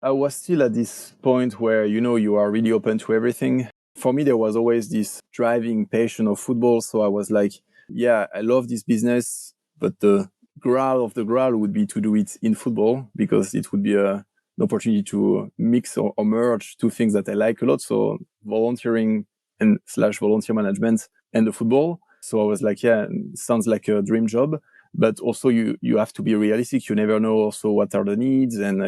I was still at this point where, you are really open to everything. For me, there was always this driving passion of football. So I was like, yeah, I love this business, but the graal of the graal would be to do it in football because it would be an opportunity to mix or merge two things that I like a lot. So volunteering and slash volunteer management and the football. So I was like, yeah, sounds like a dream job. But also you have to be realistic. You never know also what are the needs. And,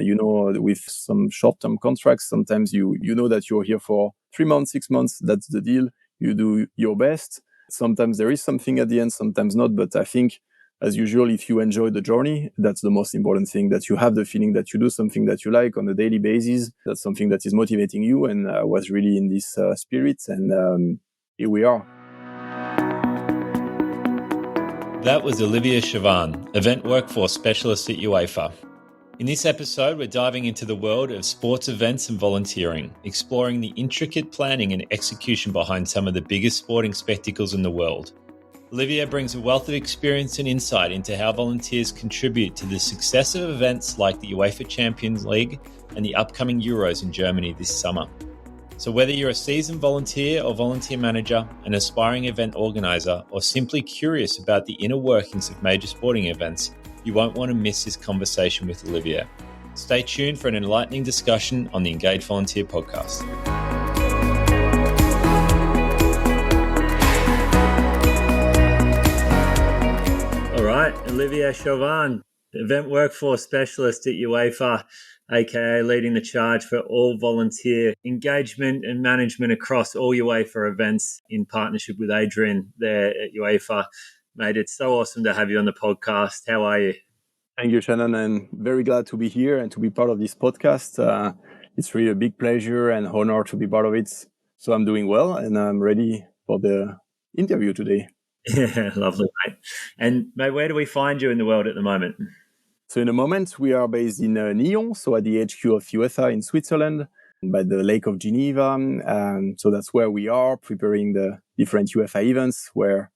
with some short-term contracts, sometimes you know that you're here for 3 months, 6 months. That's the deal. You do your best. Sometimes there is something at the end, sometimes not. But I think, as usual, if you enjoy the journey, that's the most important thing, that you have the feeling that you do something that you like on a daily basis. That's something that is motivating you. And I was really in this spirit. And here we are. That was Olivier Chovin, Event Workforce Specialist at UEFA. In this episode, we're diving into the world of sports events and volunteering, exploring the intricate planning and execution behind some of the biggest sporting spectacles in the world. Olivier brings a wealth of experience and insight into how volunteers contribute to the success of events like the UEFA Champions League and the upcoming Euros in Germany this summer. So whether you're a seasoned volunteer or volunteer manager, an aspiring event organizer, or simply curious about the inner workings of major sporting events, you won't want to miss this conversation with Olivier. Stay tuned for an enlightening discussion on the Engage Volunteer podcast. All right, Olivier Chovin, Event Workforce Specialist at UEFA, aka leading the charge for all volunteer engagement and management across all UEFA events in partnership with Adrian there at UEFA. Mate, it's so awesome to have you on the podcast. How are you? Thank you, Shannon. I'm very glad to be here and to be part of this podcast. It's really a big pleasure and honor to be part of it. So I'm doing well and I'm ready for the interview today. Yeah, lovely, mate. And mate, where do we find you in the world at the moment? So in the moment, we are based in Nyon, so at the HQ of UEFA in Switzerland, by the Lake of Geneva. So that's where we are preparing the different UEFA events where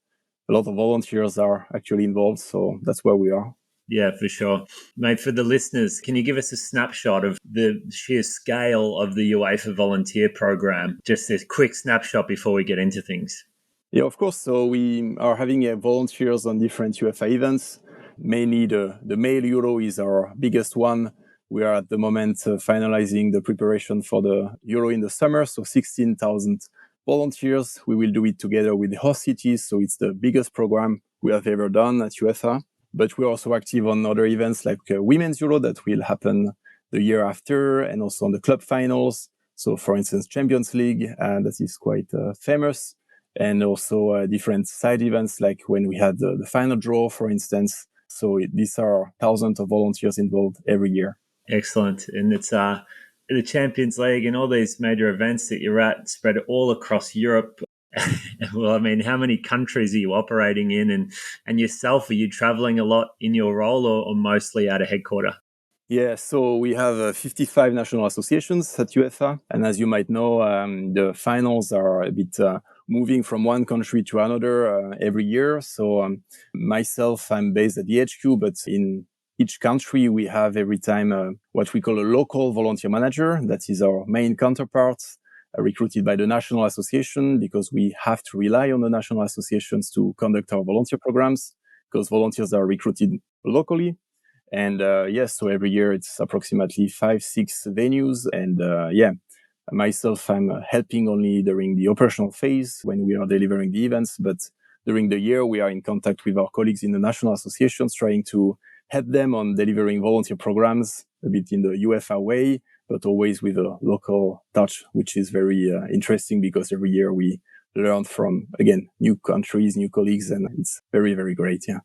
a lot of volunteers are actually involved. So that's where we are. Yeah, for sure. Mate, for the listeners, can you give us a snapshot of the sheer scale of the UEFA volunteer program? Just a quick snapshot before we get into things. Yeah, of course. So we are having volunteers on different UEFA events. Mainly the male Euro is our biggest one. We are at the moment finalizing the preparation for the Euro in the summer. So 16,000 volunteers. We will do it together with the host cities. So it's the biggest program we have ever done at UEFA. But we're also active on other events like Women's Euro that will happen the year after, and also on the club finals. So for instance, Champions League, that is quite famous. And also different side events like when we had the final draw, for instance. So these are thousands of volunteers involved every year. Excellent. And it's the Champions League and all these major events that you're at spread all across Europe. Well, I mean, how many countries are you operating in? And yourself, are you traveling a lot in your role or mostly at a headquarter? Yeah, so we have 55 national associations at UEFA. And as you might know, the finals are a bit moving from one country to another every year. So myself, I'm based at the HQ, but in each country, we have every time what we call a local volunteer manager. That is our main counterpart, recruited by the national association, because we have to rely on the national associations to conduct our volunteer programs, because volunteers are recruited locally. And yes, so every year it's approximately 5-6 venues. And myself, I'm helping only during the operational phase when we are delivering the events. But during the year, we are in contact with our colleagues in the national associations, trying to help them on delivering volunteer programs a bit in the UEFA way, but always with a local touch, which is very interesting because every year we learn from, again, new countries, new colleagues, and it's very, very great. Yeah.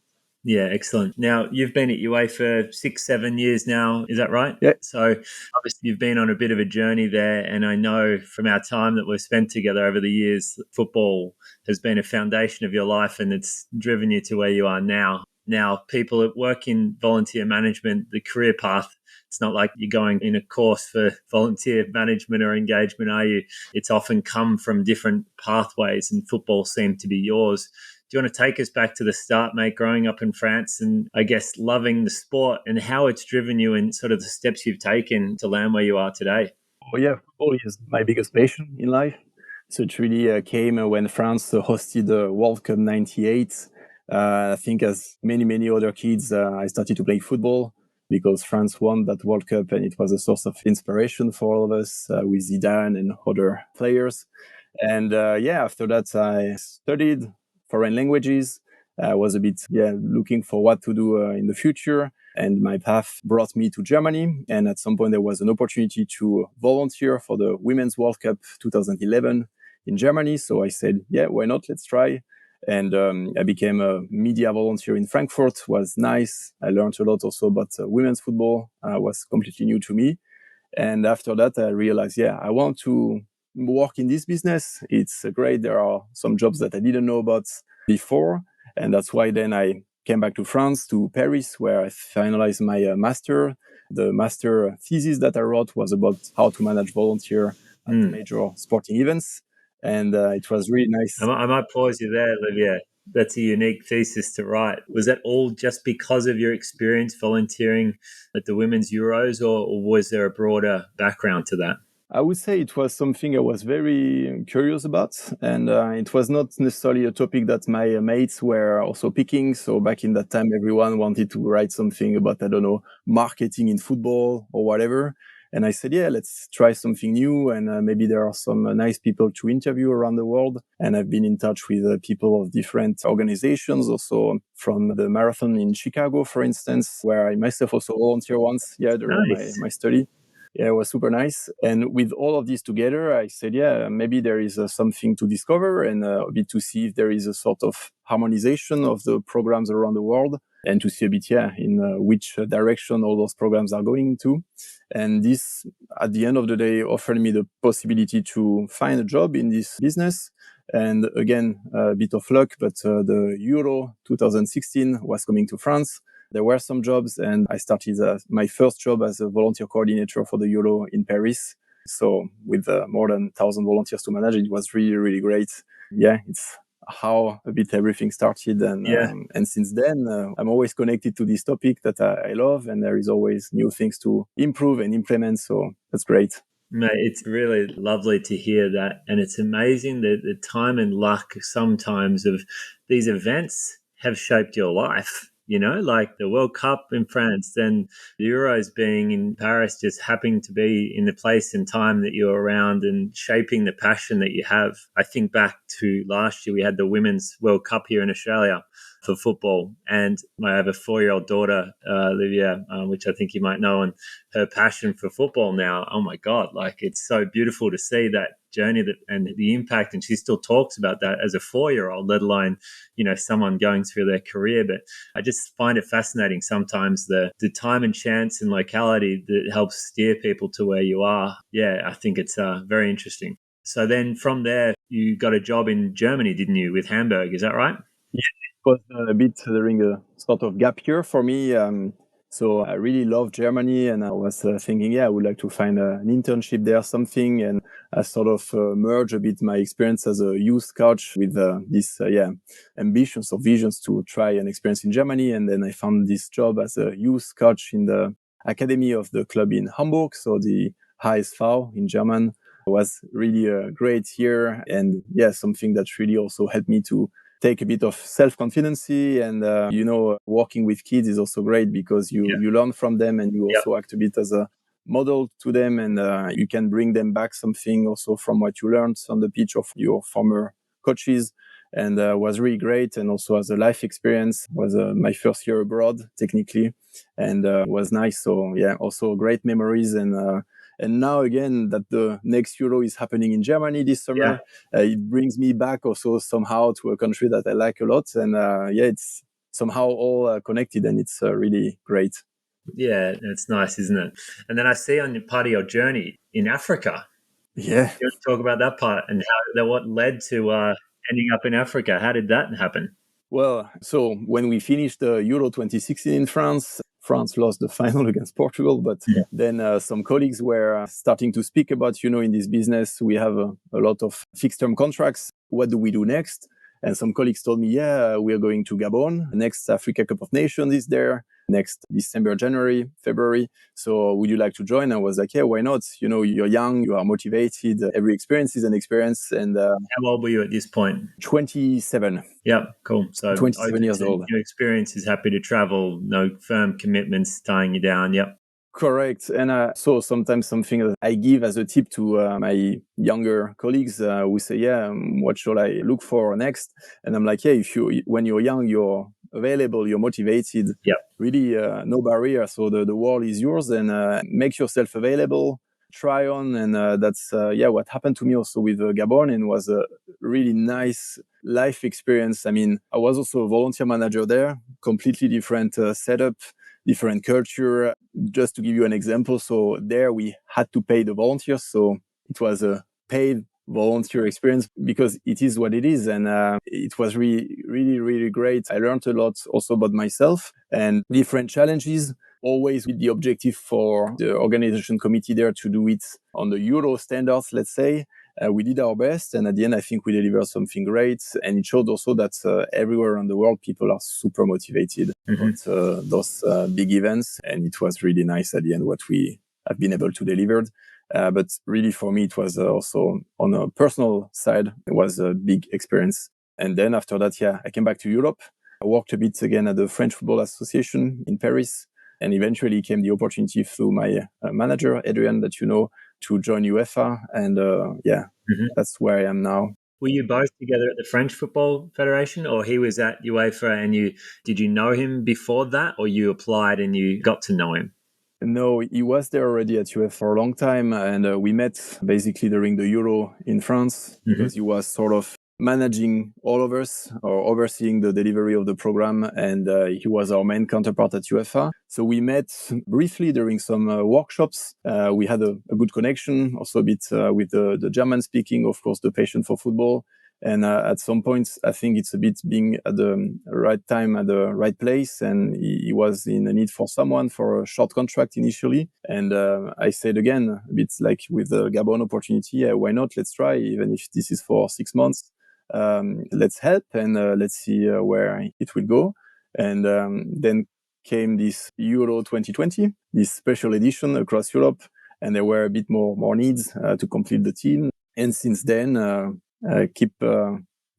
Yeah, excellent. Now, you've been at UA for 6-7 years now. Is that right? Yeah. So obviously you've been on a bit of a journey there. And I know from our time that we've spent together over the years, football has been a foundation of your life and it's driven you to where you are now. Now, people that work in volunteer management, the career path, it's not like you're going in a course for volunteer management or engagement, are you? It's often come from different pathways and football seemed to be yours. Do you want to take us back to the start, mate, growing up in France and I guess loving the sport and how it's driven you and sort of the steps you've taken to land where you are today? Oh yeah, football is my biggest passion in life. So it really came when France hosted the World Cup '98. I think, as many other kids, I started to play football because France won that World Cup, and it was a source of inspiration for all of us with Zidane and other players. And after that, I studied foreign languages. I was a bit looking for what to do in the future. And my path brought me to Germany. And at some point, there was an opportunity to volunteer for the Women's World Cup 2011 in Germany. So I said, yeah, why not? Let's try. And I became a media volunteer in Frankfurt. It was nice. I learned a lot also about women's football. Was completely new to me. And after that, I realized, I want to work in this business. It's great. There are some jobs that I didn't know about before. And that's why then I came back to France, to Paris, where I finalized my master. The master thesis that I wrote was about how to manage volunteer at major sporting events. And it was really nice. I might pause you there, Olivier. That's a unique thesis to write. Was that all just because of your experience volunteering at the Women's Euros, or was there a broader background to that? I would say it was something I was very curious about, and it was not necessarily a topic that my mates were also picking. So back in that time, everyone wanted to write something about, I don't know, marketing in football or whatever. And I said, let's try something new. And maybe there are some nice people to interview around the world. And I've been in touch with people of different organizations, also from the marathon in Chicago, for instance, where I myself also volunteer once, during Nice. my study. Yeah, it was super nice. And with all of this together, I said, maybe there is something to discover and a bit to see if there is a sort of harmonization of the programs around the world and to see a bit, in which direction all those programs are going to. And this, at the end of the day, offered me the possibility to find a job in this business. And again, a bit of luck, but the Euro 2016 was coming to France. There were some jobs, and I started my first job as a volunteer coordinator for the Euro in Paris. So with more than 1,000 volunteers to manage, it was really, really great. Yeah, it's how a bit everything started. And since then, I'm always connected to this topic that I love, and there is always new things to improve and implement. So that's great. Mate, it's really lovely to hear that. And it's amazing that the time and luck sometimes of these events have shaped your life. You know, like the World Cup in France, then the Euros being in Paris, just happening to be in the place and time that you're around and shaping the passion that you have. I think back to last year, we had the Women's World Cup here in Australia for football. And I have a 4-year-old daughter, Olivia, which I think you might know, and her passion for football now. Oh my God, like it's so beautiful to see that journey that and the impact. And she still talks about that as a 4-year-old, let alone, someone going through their career. But I just find it fascinating sometimes the time and chance and locality that helps steer people to where you are. Yeah, I think it's very interesting. So then from there, you got a job in Germany, didn't you, with Hamburg? Is that right? Yeah, it was a bit during a sort of gap year for me. So I really love Germany, and I was thinking, I would like to find an internship there, something. And I sort of merge a bit my experience as a youth coach with this, ambitions or visions to try an experience in Germany. And then I found this job as a youth coach in the academy of the club in Hamburg, so the HSV in German. Was really a great year, and something that really also helped me to take a bit of self-confidence. And working with kids is also great because you learn from them, and you also act a bit as a model to them, and you can bring them back something also from what you learned on the pitch of your former coaches. And was really great, and also as a life experience. Was my first year abroad technically, and was nice. So also great memories. And now again that the next Euro is happening in Germany this summer, it brings me back also somehow to a country that I like a lot. And it's somehow all connected, and it's really great. Yeah, it's nice, isn't it? And then I see on your part of your journey in Africa. Yeah. You want to talk about that part and what led to ending up in Africa? How did that happen? Well, so when we finished the Euro 2016 in France, France lost the final against Portugal, but then some colleagues were starting to speak about, in this business, we have a lot of fixed term contracts. What do we do next? And some colleagues told me, yeah, we are going to Gabon. The next Africa Cup of Nations is there next December, January, February. So would you like to join? I was like, yeah, why not? You know, you're young, you are motivated. Every experience is an experience. And how old were you at this point? 27. Yeah, cool. So 27 years old. Your experience is happy to travel, no firm commitments tying you down. Yep. Correct. And so sometimes something that I give as a tip to my younger colleagues who say, yeah, what should I look for next? And I'm like, yeah, when you're young, you're available, you're motivated, Yep. really no barrier. So the world is yours, and make yourself available, try on. And that's, what happened to me also with Gabon, and was a really nice life experience. I mean, I was also a volunteer manager there, completely different setup, different culture. Just to give you an example, so there we had to pay the volunteers, so it was a paid volunteer experience because it is what it is, and it was really, really, really great. I learned a lot also about myself and different challenges, always with the objective for the organization committee there to do it on the Euro standards, let's say. We did our best, and at the end, I think we delivered something great. And it showed also that everywhere around the world, people are super motivated about those big events. And it was really nice at the end what we have been able to deliver. But really, for me, it was also on a personal side, it was a big experience. And then after that, I came back to Europe. I worked a bit again at the French Football Association in Paris. And eventually came the opportunity through my manager, Adrian, that you know, to join UEFA. And that's where I am now. Were you both together at the French Football Federation, or he was at UEFA and did you know him before that, or you applied and you got to know him? No, he was there already at UEFA for a long time. And we met basically during the Euro in France because he was sort of managing all of us or overseeing the delivery of the program. And he was our main counterpart at UEFA. So we met briefly during some workshops. We had a good connection, also a bit with the German speaking, of course, the passion for football. And at some points, I think it's a bit being at the right time, at the right place. And he was in a need for someone for a short contract initially. And I said again, a bit like with the Gabon opportunity, why not? Let's try, even if this is for 6 months. Let's help and let's see where it will go. And then came this Euro 2020, this special edition across Europe. And there were a bit more needs to complete the team. And since then, keep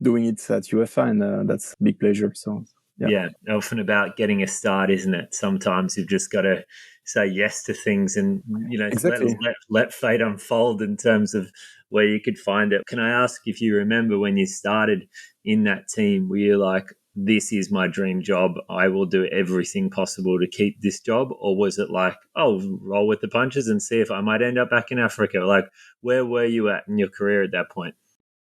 doing it at UEFA, and that's a big pleasure. So yeah, often about getting a start, isn't it? Sometimes you've just got to say yes to things, and exactly. let fate unfold in terms of where you could find it. Can I ask if you remember when you started in that team? Were you like, this is my dream job, I will do everything possible to keep this job? Or was it like, oh, roll with the punches and see if I might end up back in Africa? Like, where were you at in your career at that point?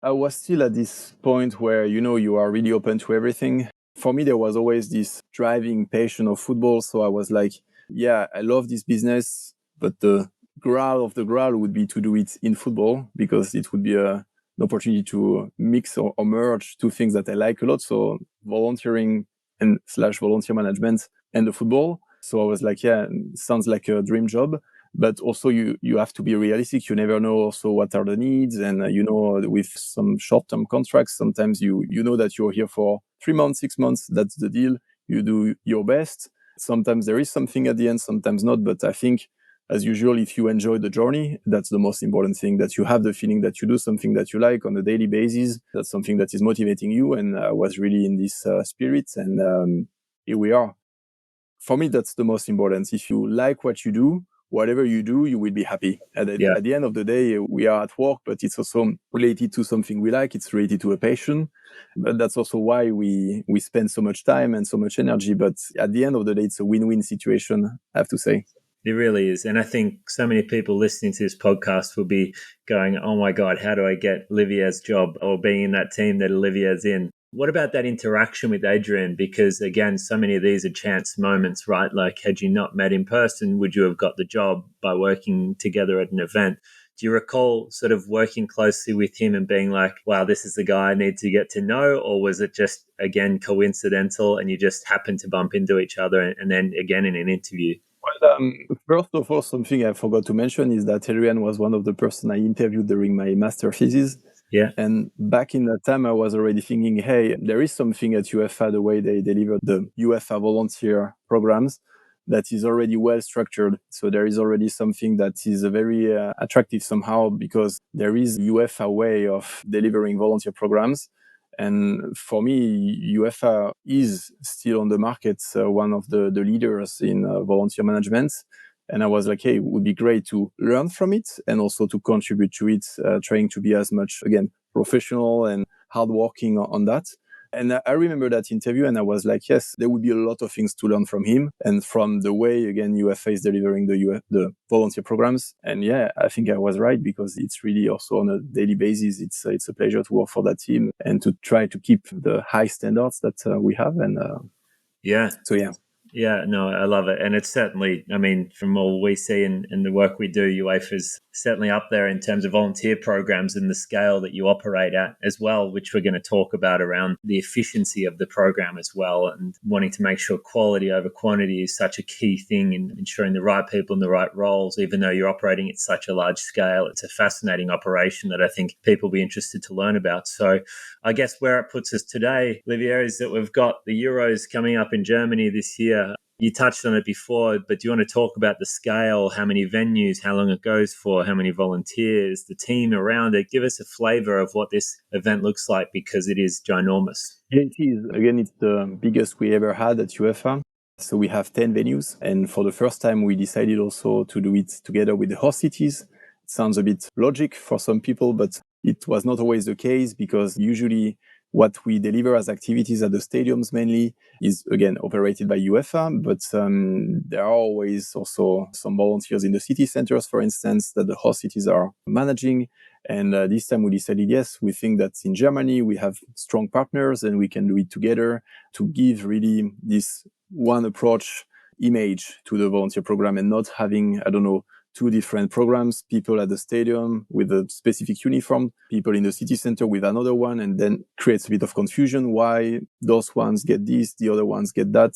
I was still at this point where, you are really open to everything. For me, there was always this driving passion of football. So I was like, yeah, I love this business, but the graal of the graal would be to do it in football because it would be an opportunity to mix or merge two things that I like a lot. So volunteering and / volunteer management and the football. So I was like, yeah, sounds like a dream job. But also you have to be realistic. You never know also what are the needs. And, with some short-term contracts, sometimes you know that you're here for 3 months, 6 months. That's the deal. You do your best. Sometimes there is something at the end, sometimes not. But I think, as usual, if you enjoy the journey, that's the most important thing, that you have the feeling that you do something that you like on a daily basis. That's something that is motivating you. And I was really in this spirit. And here we are. For me, that's the most important. If you like what you do, whatever you do, you will be happy. At the end of the day, we are at work, but it's also related to something we like. It's related to a passion. But that's also why we spend so much time and so much energy. But at the end of the day, it's a win-win situation, I have to say. It really is. And I think so many people listening to this podcast will be going, oh my God, how do I get Olivier's job or being in that team that Olivier's in? What about that interaction with Adrian? Because again, so many of these are chance moments, right? Like, had you not met in person, would you have got the job by working together at an event? Do you recall sort of working closely with him and being like, wow, this is the guy I need to get to know? Or was it just, again, coincidental and you just happened to bump into each other and then again in an interview? Well, first of all, something I forgot to mention is that Adrian was one of the person I interviewed during my master thesis. Yeah. And back in that time, I was already thinking, hey, there is something at UEFA, the way they deliver the UEFA volunteer programs, that is already well structured. So there is already something that is very attractive somehow, because there is UEFA way of delivering volunteer programs. And for me, UEFA is still on the market, one of the leaders in volunteer management. And I was like, hey, it would be great to learn from it and also to contribute to it, trying to be as much, again, professional and hardworking on that. And I remember that interview and I was like, yes, there would be a lot of things to learn from him and from the way, again, UEFA is delivering the volunteer programs. And yeah, I think I was right, because it's really also on a daily basis. It's a pleasure to work for that team and to try to keep the high standards that we have. And yeah. So, yeah. Yeah, no, I love it. And it's certainly, I mean, from all we see in the work we do, UEFA's certainly up there in terms of volunteer programs and the scale that you operate at as well, which we're going to talk about around the efficiency of the program as well, and wanting to make sure quality over quantity is such a key thing in ensuring the right people in the right roles, even though you're operating at such a large scale. It's a fascinating operation that I think people will be interested to learn about. So I guess where it puts us today, Olivier, is that we've got the Euros coming up in Germany this year. You touched on it before, but do you want to talk about the scale, how many venues, how long it goes for, how many volunteers, the team around it? Give us a flavor of what this event looks like, because it is ginormous. Yeah, it is. Again, it's the biggest we ever had at UEFA. So we have 10 venues. And for the first time, we decided also to do it together with the host cities. It sounds a bit logic for some people, but it was not always the case, because usually what we deliver as activities at the stadiums mainly is, again, operated by UEFA, but there are always also some volunteers in the city centers, for instance, that the host cities are managing. And this time we decided, yes, we think that in Germany we have strong partners and we can do it together to give really this one approach image to the volunteer program, and not having, I don't know, two different programs, people at the stadium with a specific uniform, people in the city center with another one, and then creates a bit of confusion why those ones get this, the other ones get that.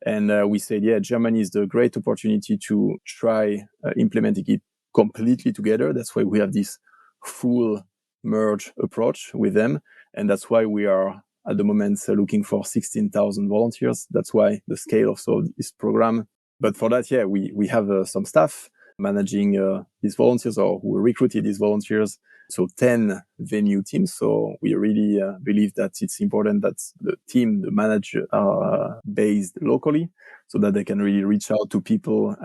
And we said, yeah, Germany is the great opportunity to try implementing it completely together. That's why we have this full merge approach with them. And that's why we are at the moment looking for 16,000 volunteers. That's why the scale of this program. But for that, yeah, we have some staff managing these volunteers, or who recruited these volunteers. So 10 venue teams. So we really believe that it's important that the team, the manager, are based locally, so that they can really reach out to people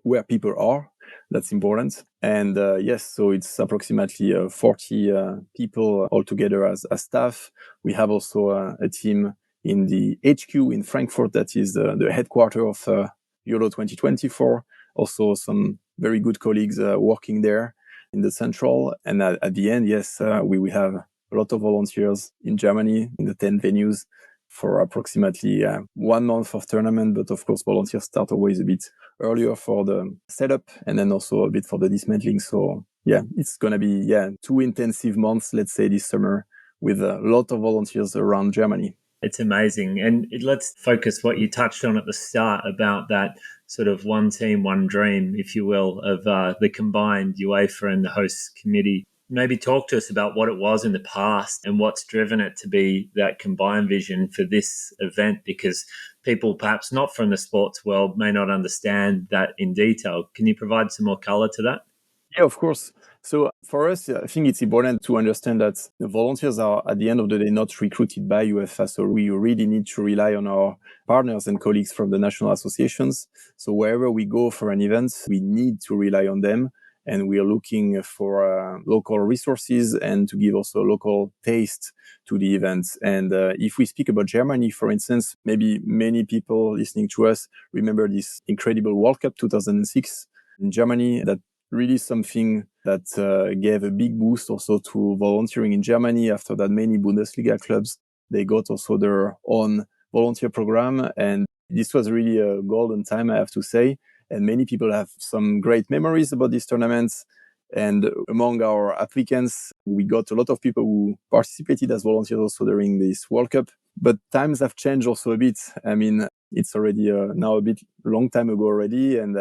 where people are. That's important. And yes, so it's approximately 40 people altogether as staff. We have also a team in the HQ in Frankfurt, that is the headquarters of Euro 2024. Also some very good colleagues working there in the central. And at the end, yes, we have a lot of volunteers in Germany in the 10 venues for approximately 1 month of tournament. But of course, volunteers start always a bit earlier for the setup, and then also a bit for the dismantling. So yeah, it's going to be 2 intensive months, let's say, this summer, with a lot of volunteers around Germany. It's amazing. And let's focus what you touched on at the start about that sort of one team, one dream, if you will, of the combined UEFA and the host committee. Maybe talk to us about what it was in the past and what's driven it to be that combined vision for this event, because people perhaps not from the sports world may not understand that in detail. Can you provide some more color to that? Yeah, of course. So for us, I think it's important to understand that the volunteers are, at the end of the day, not recruited by UEFA. So we really need to rely on our partners and colleagues from the national associations. So wherever we go for an event, we need to rely on them. And we are looking for local resources and to give also local taste to the events. And if we speak about Germany, for instance, maybe many people listening to us remember this incredible World Cup 2006 in Germany. That really something that gave a big boost also to volunteering in Germany. After that, many Bundesliga clubs, they got also their own volunteer program. And this was really a golden time, I have to say. And many people have some great memories about these tournaments. And among our applicants, we got a lot of people who participated as volunteers also during this World Cup. But times have changed also a bit. I mean, it's already now a bit long time ago already. And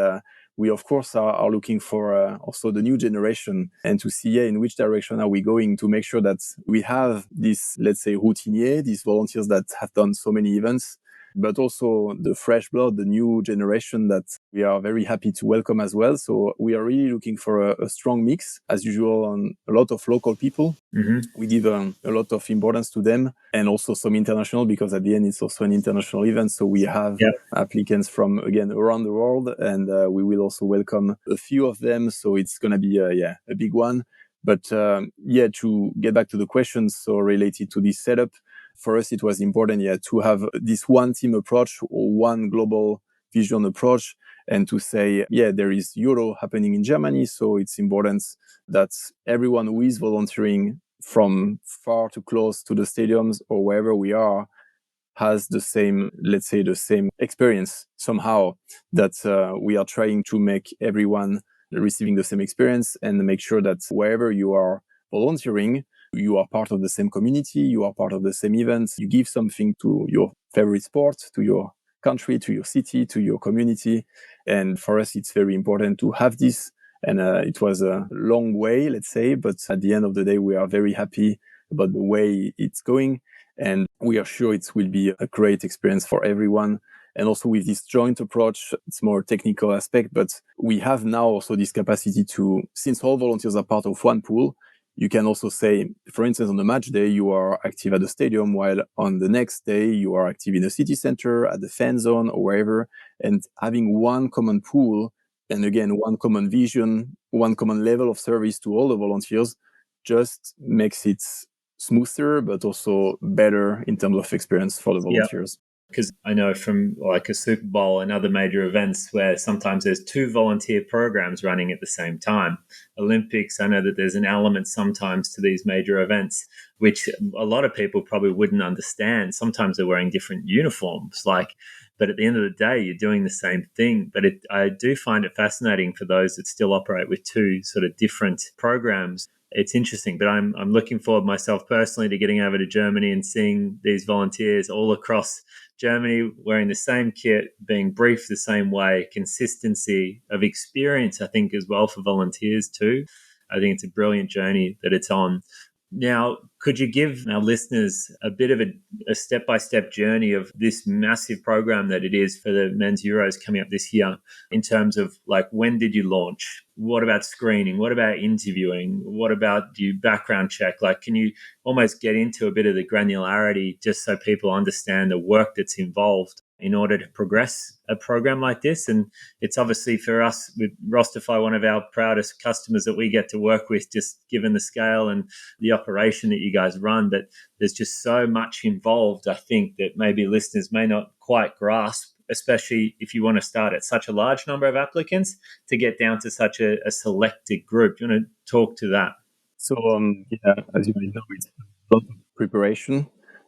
we of course are looking for also the new generation and to see in which direction are we going to make sure that we have this, let's say, routinier, these volunteers that have done so many events, but also the fresh blood, the new generation that we are very happy to welcome as well. So we are really looking for a strong mix, as usual, on a lot of local people. Mm-hmm. We give a lot of importance to them, and also some international, because at the end it's also an international event. So we have applicants from, again, around the world, and we will also welcome a few of them. So it's going to be a big one. But to get back to the questions, so related to this setup, for us, it was important, to have this one team approach or one global vision approach, and to say, there is Euro happening in Germany. So it's important that everyone who is volunteering from far to close to the stadiums or wherever we are has the same, let's say, the same experience somehow, that we are trying to make everyone receiving the same experience and make sure that wherever you are volunteering, you are part of the same community, you are part of the same events, you give something to your favorite sport, to your country, to your city, to your community. And for us, it's very important to have this. And it was a long way, let's say, but at the end of the day, we are very happy about the way it's going. And we are sure it will be a great experience for everyone. And also with this joint approach, it's more technical aspect, but we have now also this capacity to, since all volunteers are part of one pool, you can also say, for instance, on the match day, you are active at the stadium, while on the next day, you are active in the city center, at the fan zone, or wherever. And having one common pool, and again, one common vision, one common level of service to all the volunteers, just makes it smoother, but also better in terms of experience for the volunteers. Because I know from like a Super Bowl and other major events where sometimes there's two volunteer programs running at the same time. Olympics, I know that there's an element sometimes to these major events, which a lot of people probably wouldn't understand. Sometimes they're wearing different uniforms, but at the end of the day, you're doing the same thing. But I do find it fascinating for those that still operate with two sort of different programs. It's interesting, but I'm looking forward myself personally to getting over to Germany and seeing these volunteers all across Germany wearing the same kit, being briefed the same way, consistency of experience, I think, as well for volunteers too. I think it's a brilliant journey that it's on. Now, could you give our listeners a bit of a step-by-step journey of this massive program that it is for the Men's Euros coming up this year, in terms of like, when did you launch? What about screening? What about interviewing? What about your background check? Like, can you almost get into a bit of the granularity just so people understand the work that's involved in order to progress a program like this? And it's obviously for us with Rostify, one of our proudest customers that we get to work with, just given the scale and the operation that you guys run. But there's just so much involved, I think, that maybe listeners may not quite grasp, especially if you want to start at such a large number of applicants to get down to such a selected group. Do you want to talk to that? So, as you might know, it's a lot of preparation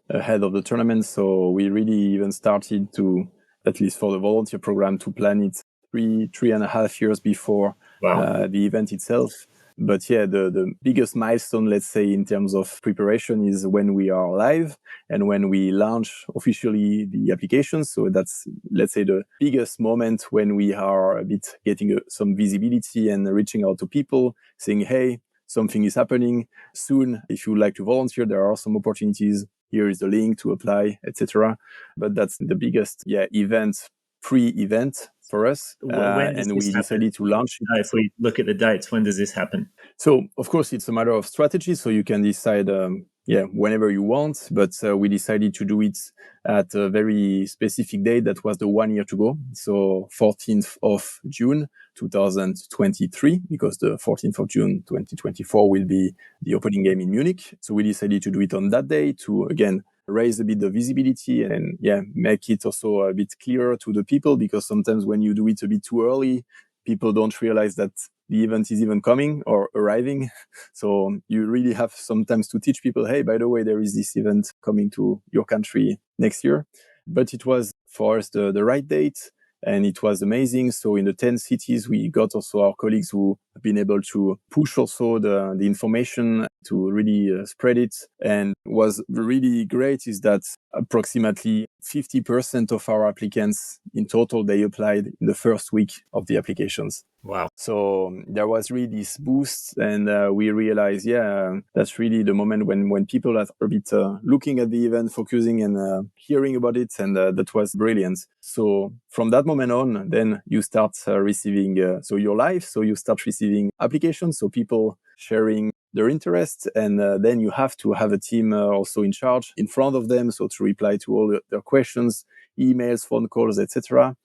ahead of the tournament. So we really even started to, at least for the volunteer program, to plan it 3.5 years before the event itself. But the biggest milestone, let's say, in terms of preparation is when we are live and when we launch officially the application. So that's, let's say, the biggest moment when we are a bit getting some visibility and reaching out to people, saying, hey, something is happening soon. If you would like to volunteer, there are some opportunities. Here is the link to apply, etc. But that's the biggest event, pre-event for us. And we decided to launch it. If we look at the dates, when does this happen? So, of course, it's a matter of strategy. So you can decide, whenever you want. But we decided to do it at a very specific date. That was the 1 year to go. So 14th of June, 2023, because the 14th of June, 2024 will be the opening game in Munich. So we decided to do it on that day to, again, raise a bit the visibility and make it also a bit clearer to the people, because sometimes when you do it a bit too early, people don't realize that the event is even coming or arriving. So you really have sometimes to teach people, hey, by the way, there is this event coming to your country next year. But it was for us the right date, and it was amazing. So in the 10 cities, we got also our colleagues who have been able to push also the information to really spread it. And what's really great is that approximately 50% of our applicants in total, they applied in the first week of the applications. Wow. So there was really this boost, and we realized, that's really the moment when people are a bit looking at the event, focusing and hearing about it, and that was brilliant. So from that moment on, then you start receiving, so your life, so you start receiving applications, so people sharing their interest, and then you have to have a team also in charge in front of them, so to reply to all their questions, emails, phone calls, etc.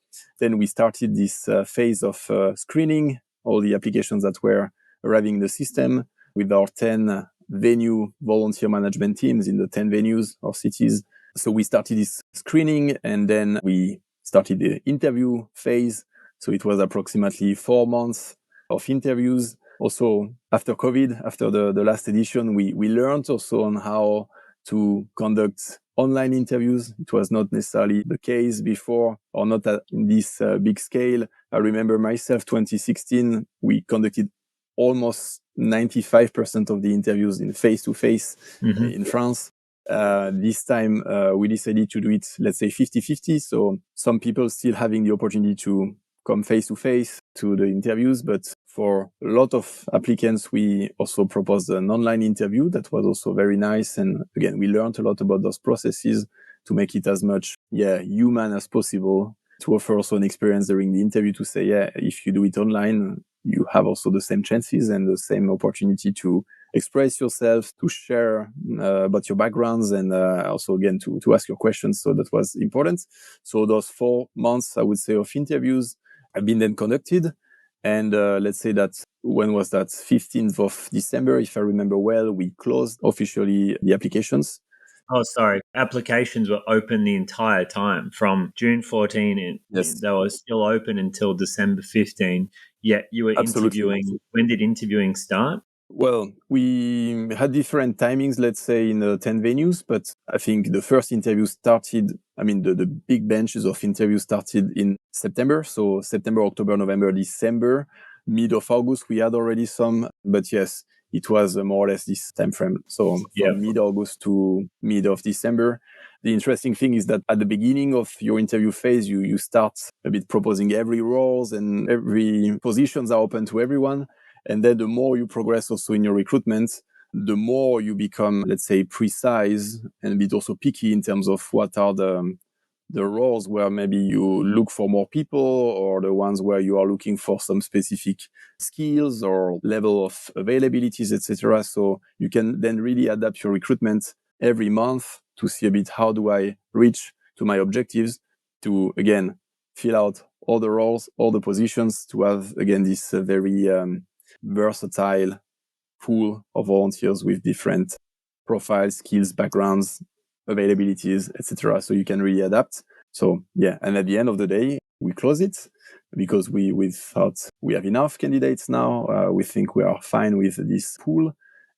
Then we started this phase of screening all the applications that were arriving in the system with our 10 venue volunteer management teams in the 10 venues or cities. So we started this screening, and then we started the interview phase. So it was approximately 4 months of interviews. Also, after COVID, after the last edition, we learned also on how to conduct online interviews. It was not necessarily the case before, or not in this big scale. I remember myself, 2016, we conducted almost 95% of the interviews in face-to-face in France. This time, we decided to do it, let's say 50-50. So some people still having the opportunity to come face-to-face to the interviews, but for a lot of applicants, we also proposed an online interview that was also very nice. And again, we learned a lot about those processes to make it as much human as possible, to offer also an experience during the interview to say, if you do it online, you have also the same chances and the same opportunity to express yourself, to share about your backgrounds, and also again to ask your questions. So that was important. So those 4 months, I would say, of interviews have been then conducted. And let's say that, when was that? 15th of December, if I remember well, we closed officially the applications. Oh, sorry. Applications were open the entire time from June 14. And Yes. they were still open until December 15. Yet you were Absolutely. interviewing. When did interviewing start? Well, we had different timings, let's say, in 10 venues, but I think the first interview started, the big benches of interviews started in September. So September, October, November, December, mid of August, we had already some, but yes, it was more or less this time frame. So from mid-August to mid of December. The interesting thing is that at the beginning of your interview phase, you start a bit proposing every roles, and every positions are open to everyone. And then the more you progress also in your recruitment, the more you become, let's say, precise and a bit also picky in terms of what are the roles where maybe you look for more people, or the ones where you are looking for some specific skills or level of availabilities, etc. So you can then really adapt your recruitment every month to see a bit, how do I reach to my objectives, to, again, fill out all the roles, all the positions, to have, again, this very versatile pool of volunteers with different profiles, skills, backgrounds, availabilities, etc. So you can really adapt. So and at the end of the day, we close it because we thought we have enough candidates now. We think we are fine with this pool.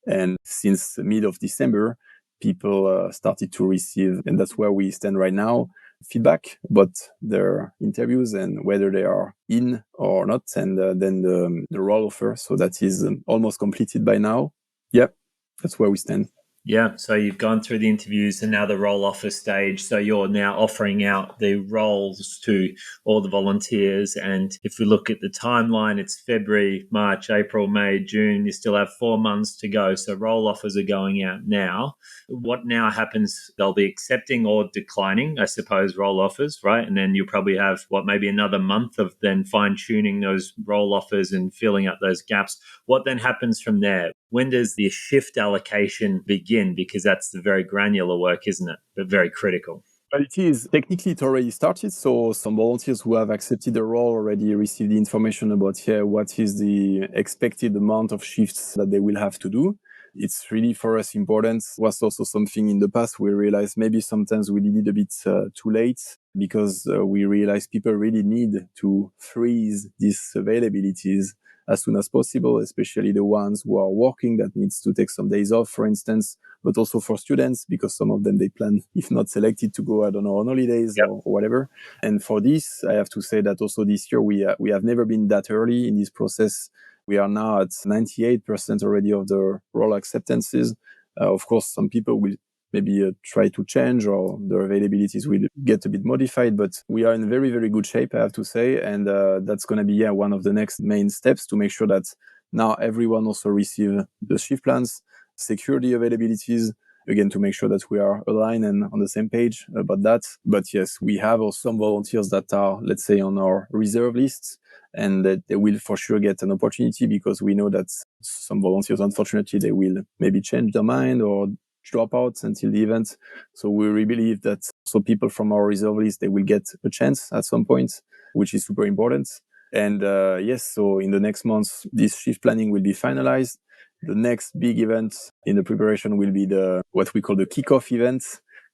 And since mid of December, people started to receive, and that's where we stand right now, feedback about their interviews and whether they are in or not, and then the role offer. So that is almost completed by now. Yep, that's where we stand. Yeah, so you've gone through the interviews and now the role offer stage. So you're now offering out the roles to all the volunteers. And if we look at the timeline, it's February, March, April, May, June. You still have 4 months to go. So role offers are going out now. What now happens? They'll be accepting or declining, I suppose, role offers, right? And then you'll probably have, maybe another month of then fine-tuning those role offers and filling up those gaps. What then happens from there? When does the shift allocation begin? Because that's the very granular work, isn't it? But very critical. But it is, technically it already started. So some volunteers who have accepted the role already received the information about what is the expected amount of shifts that they will have to do. It's really for us important. It was also something in the past we realized maybe sometimes we did it a bit too late, because we realized people really need to freeze these availabilities as soon as possible, especially the ones who are working that needs to take some days off, for instance, but also for students, because some of them, they plan, if not selected, to go, I don't know, on holidays or whatever. And for this, I have to say that also this year, we have never been that early in this process. We are now at 98% already of the role acceptances. Of course, some people will maybe try to change, or their availabilities will get a bit modified, but we are in very, very good shape, I have to say. And that's going to be one of the next main steps to make sure that now everyone also receive the shift plans, secure the availabilities, again, to make sure that we are aligned and on the same page about that. But yes, we have also some volunteers that are, let's say, on our reserve lists, and that they will for sure get an opportunity, because we know that some volunteers, unfortunately, they will maybe change their mind or drop out until the event. So we really believe that so people from our reserve list, they will get a chance at some point, which is super important. And yes, so in the next months, this shift planning will be finalized. The next big event in the preparation will be what we call the kickoff event.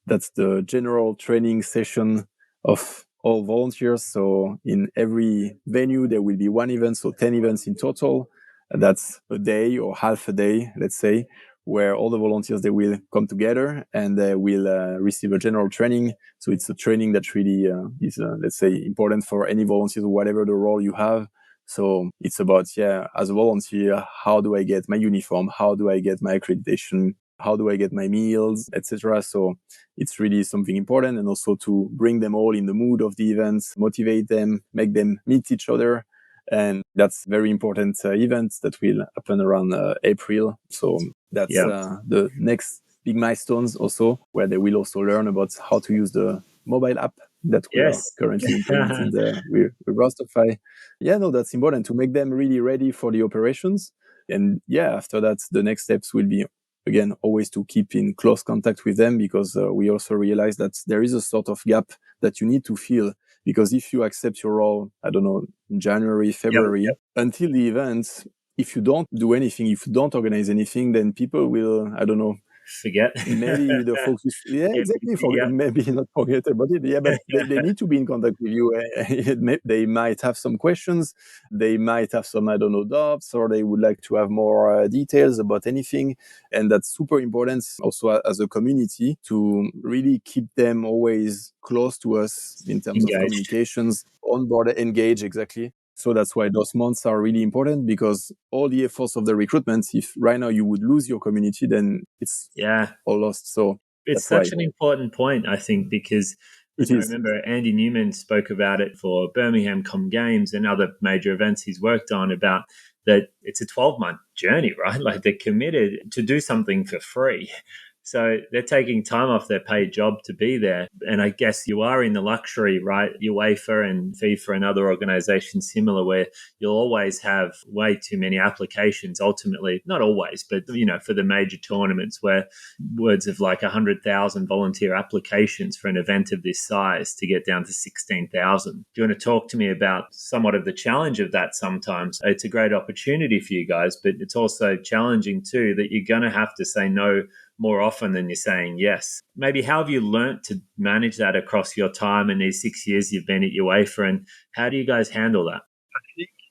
That's the general training session of all volunteers. So in every venue, there will be one event, so 10 events in total. That's a day or half a day, let's say, where all the volunteers, they will come together and they will receive a general training. So it's a training that really is, let's say, important for any volunteers, whatever the role you have. So it's about, as a volunteer, how do I get my uniform? How do I get my accreditation? How do I get my meals, etc.? So it's really something important, and also to bring them all in the mood of the events, motivate them, make them meet each other. And that's very important event that will happen around April. So that's the next big milestones also, where they will also learn about how to use the mobile app that we are currently implementing with Rostofy. That's important to make them really ready for the operations. And after that, the next steps will be, again, always to keep in close contact with them, because we also realize that there is a sort of gap that you need to fill. Because if you accept your role, I don't know, in January, February, until the event, if you don't do anything, if you don't organize anything, then people will, I don't know, forget. Maybe the focus, exactly. Maybe not forget about it. But they need to be in contact with you. They might have some questions. They might have some, I don't know, doubts, or they would like to have more details about anything. And that's super important also as a community, to really keep them always close to us in terms of communications, on board, engage, exactly. So that's why those months are really important, because all the efforts of the recruitment, if right now you would lose your community, then it's all lost. So it's such an important point, I think, because I remember Andy Newman spoke about it for Birmingham Com Games and other major events he's worked on, about that it's a 12-month journey, right? Like, they're committed to do something for free. So they're taking time off their paid job to be there. And I guess you are in the luxury, right? UEFA and FIFA and other organizations similar, where you'll always have way too many applications, ultimately, not always, but, for the major tournaments, where words of like 100,000 volunteer applications for an event of this size to get down to 16,000. Do you want to talk to me about somewhat of the challenge of that sometimes? It's a great opportunity for you guys, but it's also challenging too, that you're going to have to say no more often than you're saying yes. Maybe how have you learnt to manage that across your time in these 6 years you've been at UEFA, and how do you guys handle that?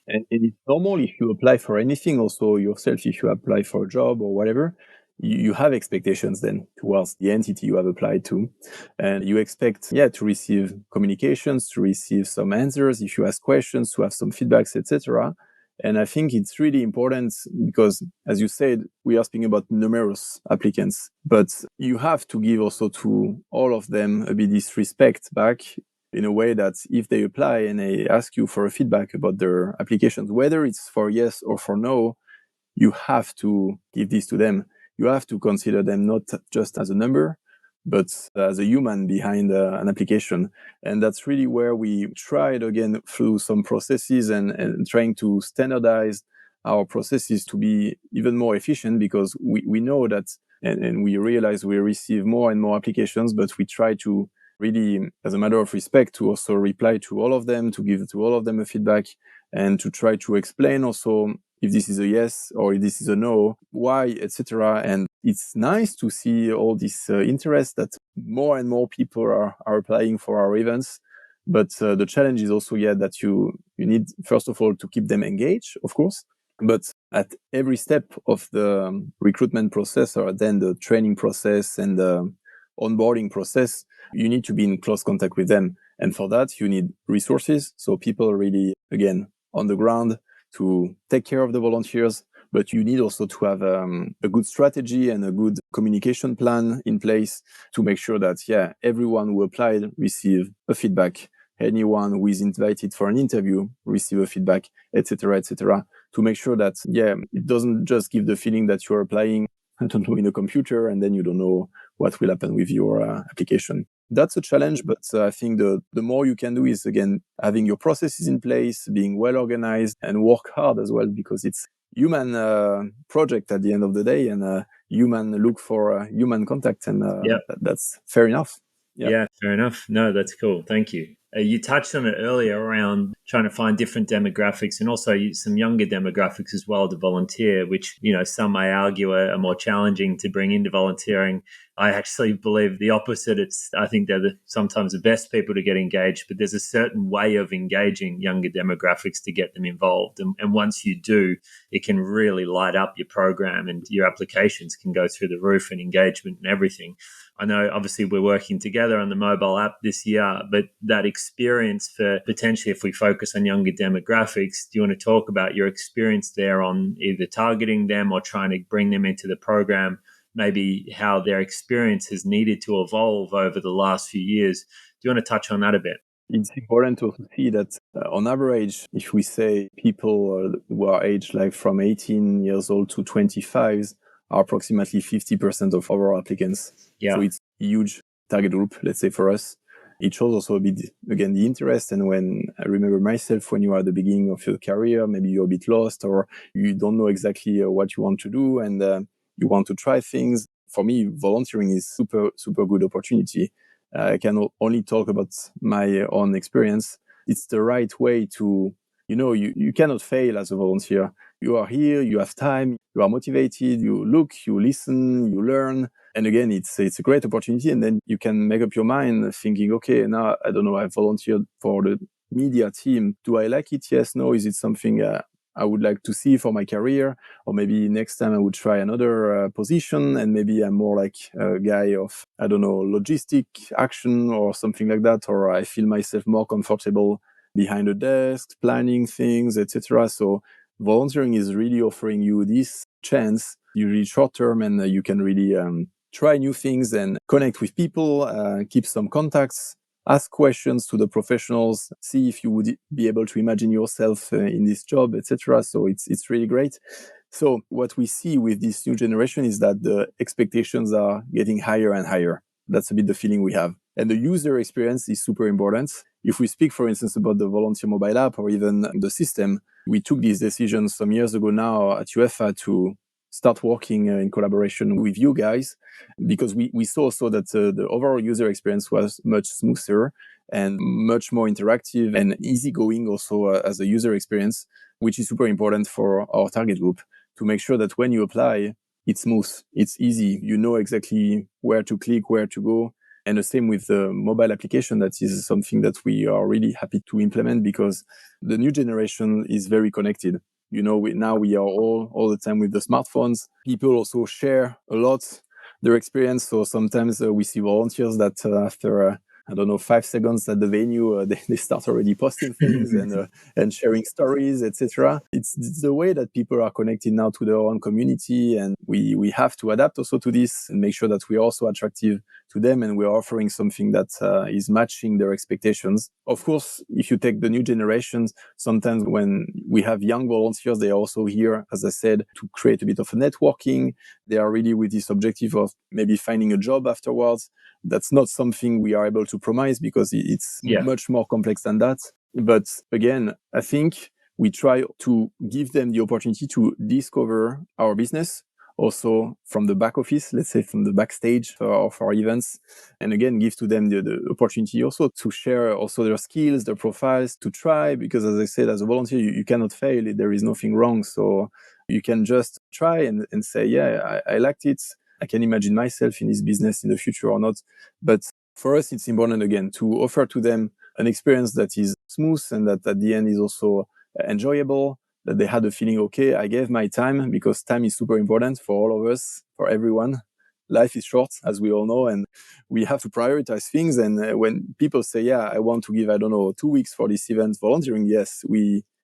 And it's normal if you apply for anything, also yourself, if you apply for a job or whatever, you have expectations then towards the entity you have applied to. And you expect, to receive communications, to receive some answers, if you ask questions, to have some feedbacks, etc. And I think it's really important, because, as you said, we are speaking about numerous applicants, but you have to give also to all of them a bit this respect back, in a way that if they apply and they ask you for a feedback about their applications, whether it's for yes or for no, you have to give this to them. You have to consider them not just as a number, but as a human behind an application. And that's really where we tried, again, through some processes and trying to standardize our processes to be even more efficient, because we know that, and we realize we receive more and more applications, but we try to really, as a matter of respect, to also reply to all of them, to give to all of them a feedback, and to try to explain also if this is a yes or if this is a no, why, etc. And it's nice to see all this interest, that more and more people are applying for our events. But the challenge is also, that you need, first of all, to keep them engaged, of course. But at every step of the recruitment process, or then the training process and the onboarding process, you need to be in close contact with them. And for that, you need resources. So people really, again, on the ground, to take care of the volunteers, but you need also to have a good strategy and a good communication plan in place to make sure that, everyone who applied receive a feedback. Anyone who is invited for an interview receive a feedback, etc., to make sure that, it doesn't just give the feeling that you're applying, I don't know, in a computer, and then you don't know what will happen with your application. That's a challenge, but I think the more you can do is, again, having your processes in place, being well organized, and work hard as well, because it's human project at the end of the day, and human look for human contact, and that's fair enough. Yeah, fair enough. No, that's cool. Thank you. You touched on it earlier around trying to find different demographics and also some younger demographics as well to volunteer, which, some may argue are more challenging to bring into volunteering. I actually believe the opposite. I think they're sometimes the best people to get engaged, but there's a certain way of engaging younger demographics to get them involved. And once you do, it can really light up your program, and your applications can go through the roof, and engagement and everything. I know obviously we're working together on the mobile app this year, but that experience for potentially, if we focus on younger demographics, do you want to talk about your experience there on either targeting them or trying to bring them into the program, maybe how their experience has needed to evolve over the last few years? Do you want to touch on that a bit? It's important to see that on average, if we say people who are aged like from 18 years old to 25 are approximately 50% of our applicants. Yeah. So it's a huge target group, let's say, for us. It shows also a bit, again, the interest. And when I remember myself, when you are at the beginning of your career, maybe you're a bit lost or you don't know exactly what you want to do, and you want to try things. For me, volunteering is super, super good opportunity. I can only talk about my own experience. It's the right way to, you cannot fail as a volunteer. You are here, you have time, you are motivated, you look, you listen, you learn. And again, it's a great opportunity. And then you can make up your mind thinking, okay, now, I don't know, I volunteered for the media team. Do I like it? Yes, no. Is it something I would like to see for my career? Or maybe next time I would try another position, and maybe I'm more like a guy of, I don't know, logistic action or something like that. Or I feel myself more comfortable behind a desk, planning things, etc. So volunteering is really offering you this chance, usually short term, and you can really try new things and connect with people, keep some contacts, ask questions to the professionals, see if you would be able to imagine yourself in this job, etc. So it's really great. So what we see with this new generation is that the expectations are getting higher and higher. That's a bit the feeling we have. And the user experience is super important. If we speak, for instance, about the volunteer mobile app or even the system, we took these decisions some years ago now at UEFA to start working in collaboration with you guys, because we saw also that the overall user experience was much smoother and much more interactive and easygoing also as a user experience, which is super important for our target group, to make sure that when you apply, it's smooth, it's easy, you know exactly where to click, where to go. And the same with the mobile application. That is something that we are really happy to implement, because the new generation is very connected. Now we are all the time with the smartphones. People also share a lot their experience. So sometimes we see volunteers that after 5 seconds at the venue, they start already posting things and sharing stories, etc. It's the way that people are connected now to their own community, and we have to adapt also to this and make sure that we are also attractive to them, and we're offering something that is matching their expectations. Of course, if you take the new generations, sometimes when we have young volunteers, they are also here, as I said, to create a bit of a networking. They are really with this objective of maybe finding a job afterwards. That's not something we are able to promise, because it's much more complex than that. But again, I think we try to give them the opportunity to discover our business, also from the back office, let's say from the backstage of our events. And again, give to them the opportunity also to share also their skills, their profiles, to try, because as I said, as a volunteer, you cannot fail. There is nothing wrong. So you can just try and say, I liked it. I can imagine myself in this business in the future or not. But for us, it's important, again, to offer to them an experience that is smooth and that at the end is also enjoyable, that they had a feeling, okay, I gave my time, because time is super important for all of us, for everyone. Life is short, as we all know, and we have to prioritize things. And when people say, I want to give, 2 weeks for this event volunteering, yes,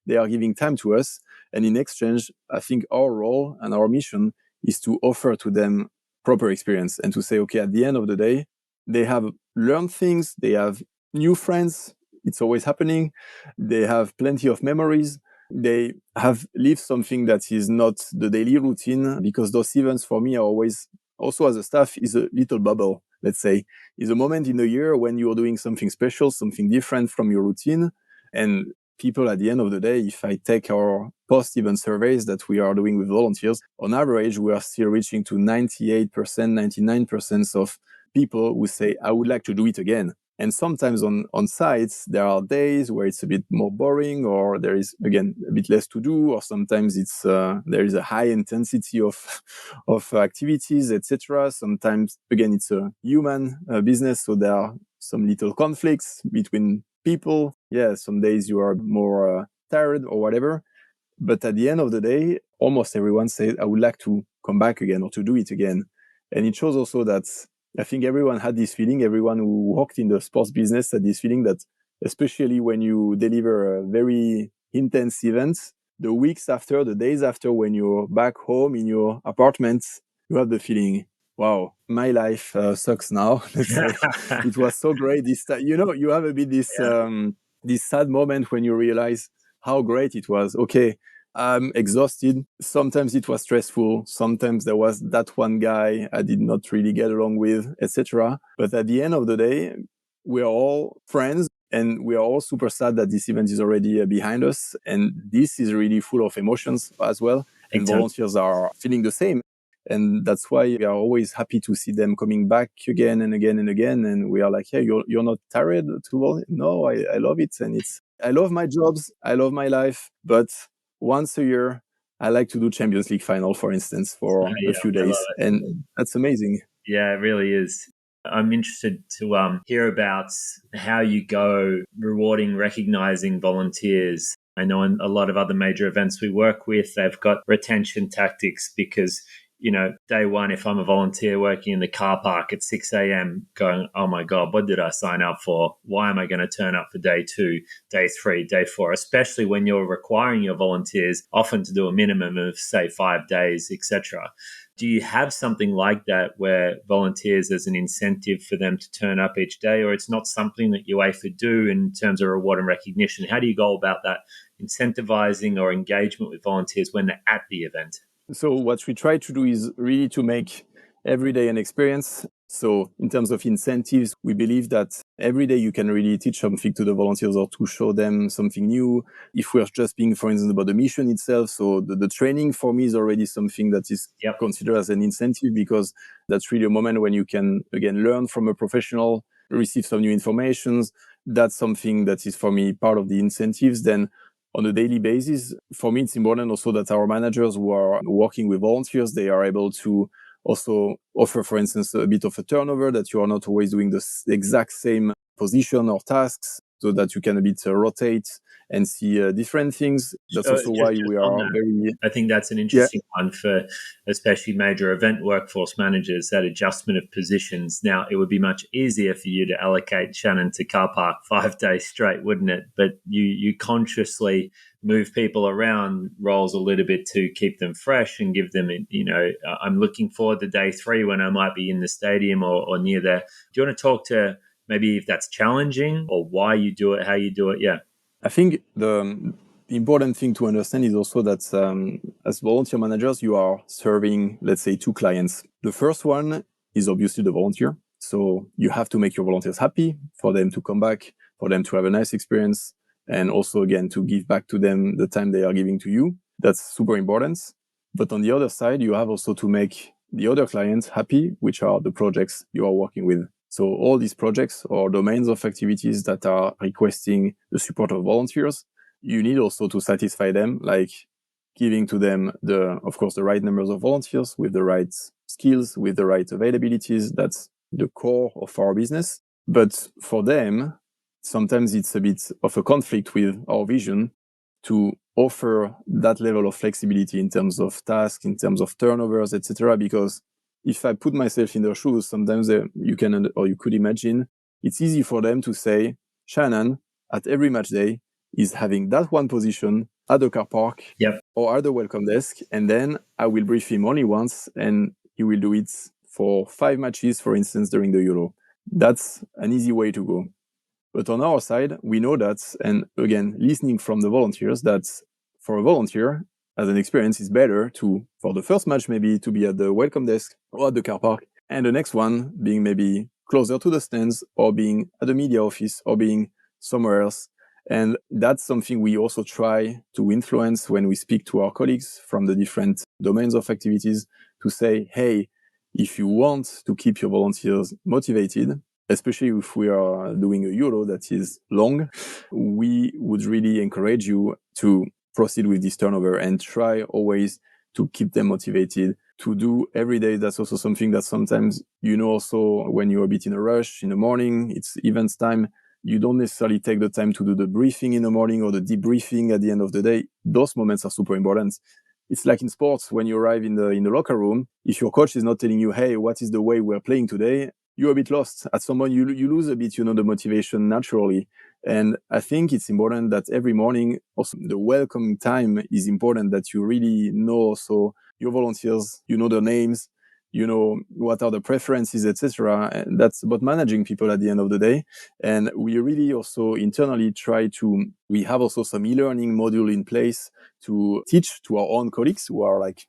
they are giving time to us. And in exchange, I think our role and our mission is to offer to them proper experience and to say, okay, at the end of the day, they have learned things, they have new friends, it's always happening, they have plenty of memories, they have lived something that is not the daily routine, because those events for me are always, also as a staff, is a little bubble, let's say, is a moment in the year when you're doing something special, something different from your routine. And people at the end of the day, if I take our post-event surveys that we are doing with volunteers, on average, we are still reaching to 98%, 99% of people who say, I would like to do it again. And sometimes on sites, there are days where it's a bit more boring, or there is, again, a bit less to do, or sometimes it's there is a high intensity of activities, etc. Sometimes, again, it's a human business, so there are some little conflicts between people. Yeah, some days you are more tired or whatever. But at the end of the day, almost everyone says, I would like to come back again or to do it again. And it shows also that I think everyone had this feeling, everyone who worked in the sports business had this feeling that, especially when you deliver a very intense event, the weeks after, the days after, when you're back home in your apartment, you have the feeling, wow, my life sucks now. Let's say it was so great this time. You know, you have a bit this this sad moment when you realize how great it was. Okay, I'm exhausted. Sometimes it was stressful. Sometimes there was that one guy I did not really get along with, etc. But at the end of the day, we are all friends, and we are all super sad that this event is already behind us. And this is really full of emotions as well. And volunteers are feeling the same. And that's why we are always happy to see them coming back again and again and again. And we are like, hey, you're not tired to volunteer? No, I love it. And I love my jobs. I love my life. But once a year, I like to do Champions League final, for instance, for a few days. And that's amazing. Yeah, it really is. I'm interested to hear about how you go rewarding, recognizing volunteers. I know in a lot of other major events we work with, they've got retention tactics because, you know, day one, if I'm a volunteer working in the car park at 6 a.m. going, oh my God, what did I sign up for? Why am I going to turn up for day 2, day 3, day 4? Especially when you're requiring your volunteers often to do a minimum of, say, 5 days, etc. Do you have something like that where volunteers as an incentive for them to turn up each day, or it's not something that UEFA do in terms of reward and recognition? How do you go about that incentivizing or engagement with volunteers when they're at the event? So what we try to do is really to make every day an experience. So in terms of incentives, we believe that every day you can really teach something to the volunteers or to show them something new. If we're just being, for instance, about the mission itself, so the training for me is already something that is considered as an incentive, because that's really a moment when you can, again, learn from a professional, receive some new information. That's something that is, for me, part of the incentives. Then on a daily basis, for me, it's important also that our managers who are working with volunteers, they are able to also offer, for instance, a bit of a turnover, that you are not always doing the exact same position or tasks, so that you can a bit rotate and see different things. That's also why we are very... I think that's an interesting one for especially major event workforce managers, that adjustment of positions. Now, it would be much easier for you to allocate Shannon to car park 5 days straight, wouldn't it? But you consciously move people around roles a little bit to keep them fresh and give them, you know, I'm looking forward to day 3 when I might be in the stadium or near there. Do you want to talk to maybe if that's challenging or why you do it, how you do it? Yeah. I think the important thing to understand is also that as volunteer managers, you are serving, let's say, 2 clients. The first one is obviously the volunteer. So you have to make your volunteers happy, for them to come back, for them to have a nice experience, and also, again, to give back to them the time they are giving to you. That's super important. But on the other side, you have also to make the other clients happy, which are the projects you are working with. So all these projects or domains of activities that are requesting the support of volunteers, you need also to satisfy them, like giving to them of course, the right numbers of volunteers with the right skills, with the right availabilities. That's the core of our business. But for them, sometimes it's a bit of a conflict with our vision to offer that level of flexibility in terms of tasks, in terms of turnovers, etc. Because if I put myself in their shoes, sometimes you could imagine, it's easy for them to say, Shannon, at every match day, is having that one position at the car park Yep. or at the welcome desk, and then I will brief him only once, and he will do it for 5 matches, for instance, during the Euro. That's an easy way to go. But on our side, we know that, and again, listening from the volunteers, that for a volunteer, as an experience, it's better to, for the first match, maybe to be at the welcome desk or at the car park, and the next one being maybe closer to the stands or being at the media office or being somewhere else. And that's something we also try to influence when we speak to our colleagues from the different domains of activities, to say, hey, if you want to keep your volunteers motivated, especially if we are doing a Euro that is long, we would really encourage you to proceed with this turnover and try always to keep them motivated to do every day. That's also something that sometimes, also when you're a bit in a rush in the morning, it's events time, you don't necessarily take the time to do the briefing in the morning or the debriefing at the end of the day. Those moments are super important. It's like in sports, when you arrive in the locker room, if your coach is not telling you, hey, what is the way we're playing today, you're a bit lost. At some point, you lose a bit, the motivation naturally. And I think it's important that every morning, also the welcome time is important, that you really know also your volunteers, their names, what are the preferences, etc. And that's about managing people at the end of the day. And we really also internally we have also some e-learning module in place to teach to our own colleagues who are like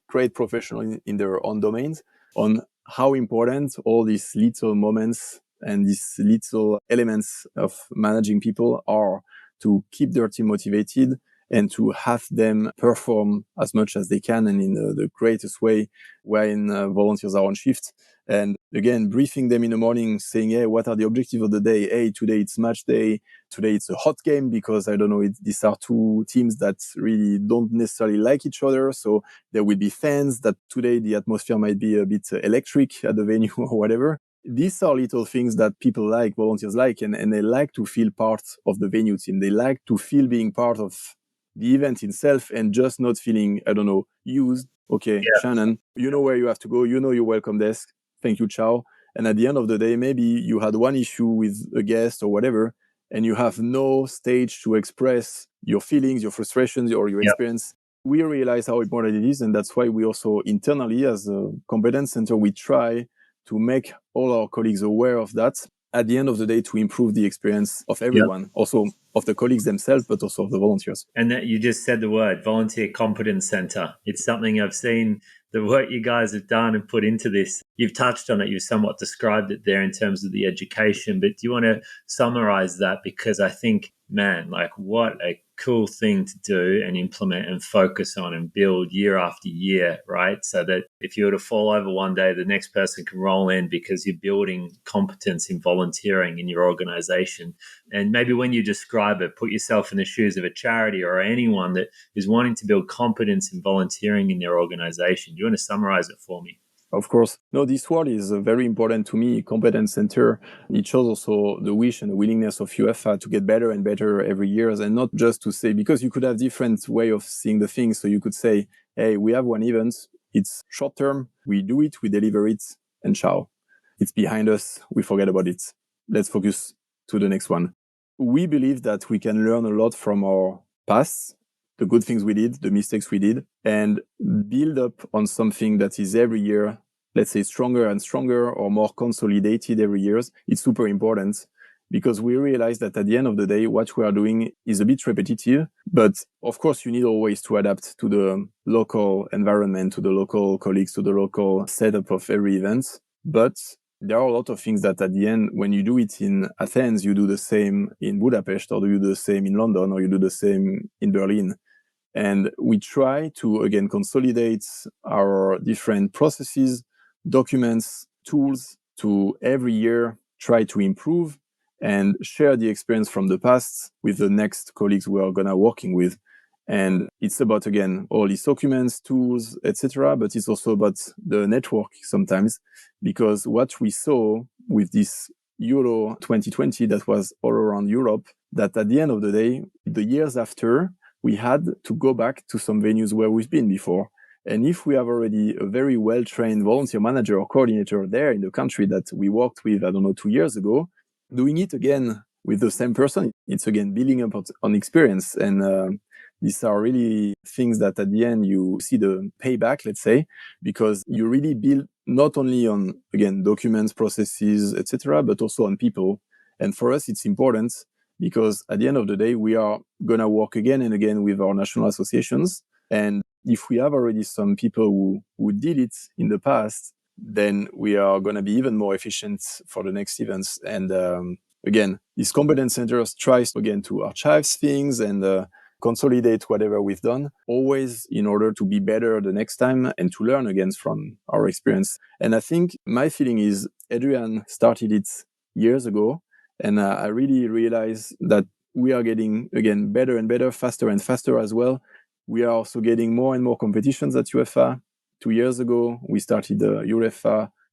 great professional in their own domains, on how important all these little moments and these little elements of managing people are to keep their team motivated and to have them perform as much as they can and in the greatest way when volunteers are on shift. And again, briefing them in the morning, saying, hey, what are the objectives of the day? Hey, today it's match day. Today it's a hot game because, I don't know, these are two teams that really don't necessarily like each other. So there will be fans that today the atmosphere might be a bit electric at the venue or whatever. These are little things that people like, volunteers like, and they like to feel part of the venue team. They like to feel being part of the event itself and just not feeling, I don't know, used. Okay, yeah. Shannon, you know where you have to go. You know your welcome desk. Thank you, ciao. And at the end of the day, maybe you had one issue with a guest or whatever, and you have no stage to express your feelings, your frustrations, or your experience. We realize how important it is, and that's why we also internally, as a competence center, we try to make all our colleagues aware of that at the end of the day, to improve the experience of everyone, also of the colleagues themselves, but also of the volunteers. And that you just said the word, Volunteer Competence Center. It's something I've seen the work you guys have done and put into this. You've touched on it. You've somewhat described it there in terms of the education, but do you want to summarize that? Because I think, man, like what a cool thing to do and implement and focus on and build year after year, right? So that if you were to fall over one day, the next person can roll in because you're building competence in volunteering in your organization. And maybe when you describe it, put yourself in the shoes of a charity or anyone that is wanting to build competence in volunteering in their organization. Do you want to summarize it for me? Of course. No, this word is very important to me, competence center. It shows also the wish and the willingness of UEFA to get better and better every year, and not just to say, because you could have different way of seeing the things. So you could say, hey, we have one event, it's short term, we do it, we deliver it, and ciao. It's behind us, we forget about it. Let's focus to the next one. We believe that we can learn a lot from our past, the good things we did, the mistakes we did, and build up on something that is every year, let's say, stronger and stronger or more consolidated every year. It's super important because we realize that at the end of the day, what we are doing is a bit repetitive. But of course, you need always to adapt to the local environment, to the local colleagues, to the local setup of every event. But there are a lot of things that at the end, when you do it in Athens, you do the same in Budapest, or you do the same in London, or you do the same in Berlin. And we try to, again, consolidate our different processes, documents, tools to every year try to improve and share the experience from the past with the next colleagues we are going to working with. And it's about, again, all these documents, tools, etc. But it's also about the network sometimes, because what we saw with this Euro 2020 that was all around Europe, that at the end of the day, the years after, we had to go back to some venues where we've been before. And if we have already a very well-trained volunteer manager or coordinator there in the country that we worked with, 2 years ago, doing it again with the same person, it's again building up on experience. And these are really things that at the end you see the payback, let's say, because you really build not only on, again, documents, processes, etc., but also on people. And for us, it's important because at the end of the day, we are going to work again and again with our national associations. And if we have already some people who did it in the past, then we are going to be even more efficient for the next events. And again, these competence centers tries again to archive things and consolidate whatever we've done, always in order to be better the next time and to learn again from our experience. And I think my feeling is Adrian started it years ago, and I really realized that we are getting, again, better and better, faster and faster as well. We are also getting more and more competitions at UEFA. 2 years ago, we started the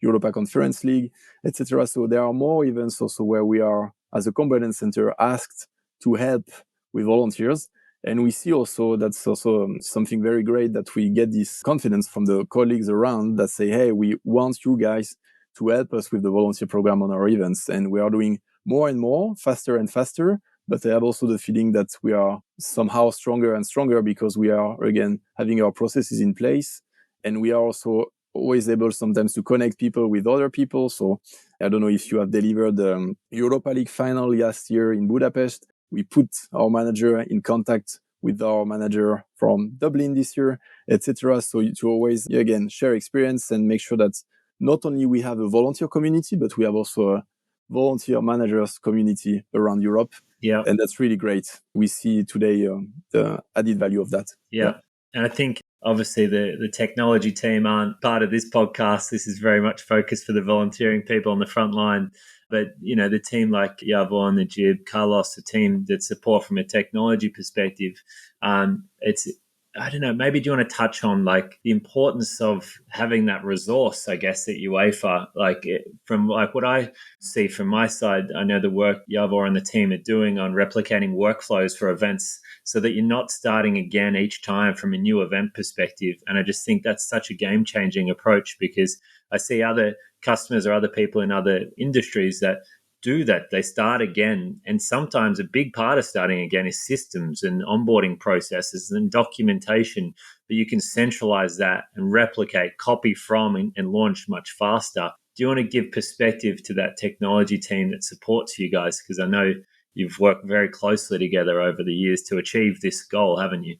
UEFA Conference League, etc. So there are more events also where we are, as a competence center, asked to help with volunteers. And we see also that's also something very great, that we get this confidence from the colleagues around that say, hey, we want you guys to help us with the volunteer program on our events. And we are doing more and more, faster and faster. But I have also the feeling that we are somehow stronger and stronger because we are, again, having our processes in place. And we are also always able sometimes to connect people with other people. So I don't know if you have delivered the Europa League final last year in Budapest. We put our manager in contact with our manager from Dublin this year, etc. So to always, again, share experience and make sure that not only we have a volunteer community, but we have also a volunteer managers community around Europe. Yeah. And that's really great. We see today the added value of that. Yeah. And I think obviously the technology team aren't part of this podcast. This is very much focused for the volunteering people on the front line. But, you know, the team like Yavon, Najib, Carlos, the team that support from a technology perspective, it's, I don't know, maybe do you want to touch on like the importance of having that resource, I guess, at UEFA? Like from like what I see from my side, I know the work Yavor and the team are doing on replicating workflows for events so that you're not starting again each time from a new event perspective. And I just think that's such a game-changing approach, because I see other customers or other people in other industries that do that. They start again. And sometimes a big part of starting again is systems and onboarding processes and documentation, but you can centralize that and replicate, copy from, and launch much faster. Do you want to give perspective to that technology team that supports you guys? Because I know you've worked very closely together over the years to achieve this goal, haven't you?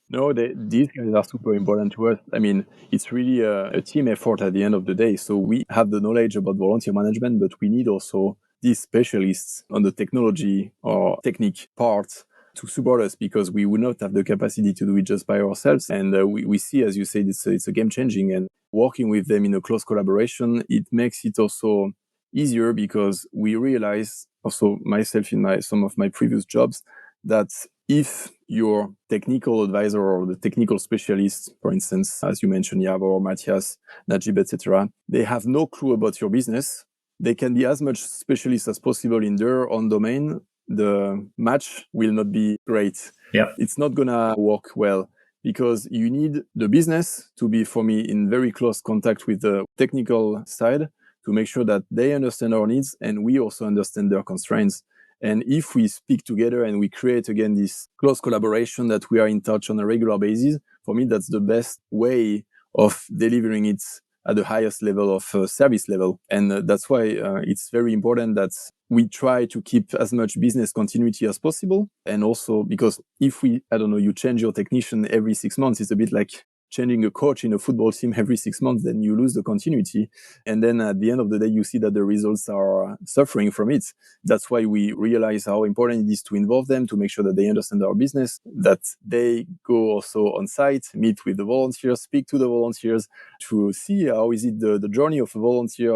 No, these guys are super important to us. I mean, it's really a team effort at the end of the day. So we have the knowledge about volunteer management, but we need also these specialists on the technology or technique part to support us, because we would not have the capacity to do it just by ourselves. And we see, as you said, it's a game changing, and working with them in a close collaboration, it makes it also easier, because we realize, also myself in some of my previous jobs, that if your technical advisor or the technical specialist, for instance, as you mentioned, Yavor, Matthias, Najib, etc., they have no clue about your business, they can be as much specialists as possible in their own domain, the match will not be great. Yeah. It's not going to work well, because you need the business to be, for me, in very close contact with the technical side to make sure that they understand our needs and we also understand their constraints. And if we speak together and we create, again, this close collaboration, that we are in touch on a regular basis, for me, that's the best way of delivering it at the highest level of service level. And that's why it's very important that we try to keep as much business continuity as possible. And also because if you change your technician every 6 months, it's a bit like changing a coach in a football team every 6 months, then you lose the continuity. And then at the end of the day, you see that the results are suffering from it. That's why we realize how important it is to involve them, to make sure that they understand our business, that they go also on site, meet with the volunteers, speak to the volunteers, to see how is it the journey of a volunteer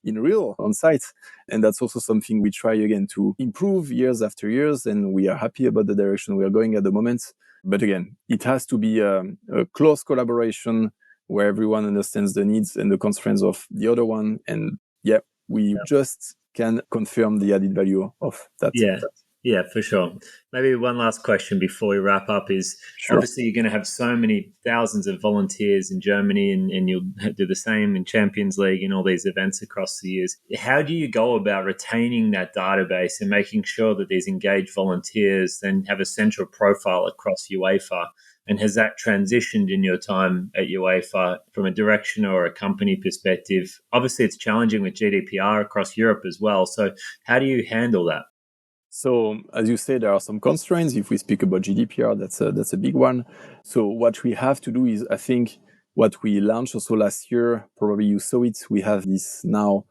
in real on site. And that's also something we try again to improve years after years. And we are happy about the direction we are going at the moment. But again, it has to be a close collaboration where everyone understands the needs and the constraints of the other one. And we just can confirm the added value of that. Yeah. Yeah, for sure. Maybe one last question before we wrap up is Sure. obviously you're going to have so many thousands of volunteers in Germany and you'll do the same in Champions League and all these events across the years. How do you go about retaining that database and making sure that these engaged volunteers then have a central profile across UEFA? And has that transitioned in your time at UEFA from a direction or a company perspective? Obviously, it's challenging with GDPR across Europe as well. So how do you handle that? So, as you say, there are some constraints. If we speak about GDPR, that's a big one. So, what we have to do is, I think, what we launched also last year, probably you saw it, we have this now